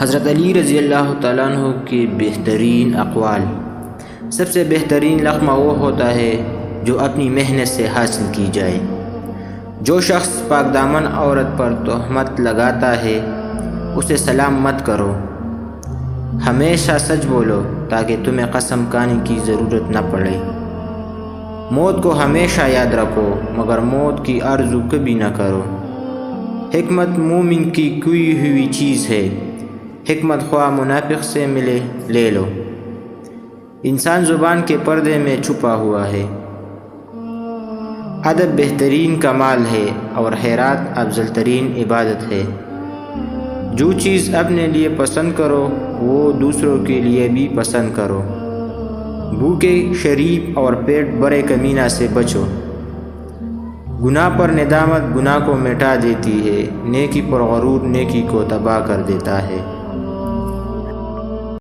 حضرت علی رضی اللہ تعالیٰ عنہ کے بہترین اقوال: سب سے بہترین لقمہ وہ ہوتا ہے جو اپنی محنت سے حاصل کی جائے۔ جو شخص پاک دامن عورت پر تہمت لگاتا ہے اسے سلام مت کرو، ہمیشہ سچ بولو تاکہ تمہیں قسم کھانے کی ضرورت نہ پڑے۔ موت کو ہمیشہ یاد رکھو مگر موت کی آرزو کبھی نہ کرو۔ حکمت مومن کی کوئی ہوئی چیز ہے، حکمت خواہ منافق سے ملے لے لو۔ انسان زبان کے پردے میں چھپا ہوا ہے۔ ادب بہترین کمال ہے اور خیرات افضل ترین عبادت ہے۔ جو چیز اپنے لیے پسند کرو وہ دوسروں کے لیے بھی پسند کرو۔ بھوکے، شریف اور پیٹ بھرے کمینہ سے بچو۔ گناہ پر ندامت گناہ کو مٹا دیتی ہے، نیکی پر غرور نیکی کو تباہ کر دیتا ہے۔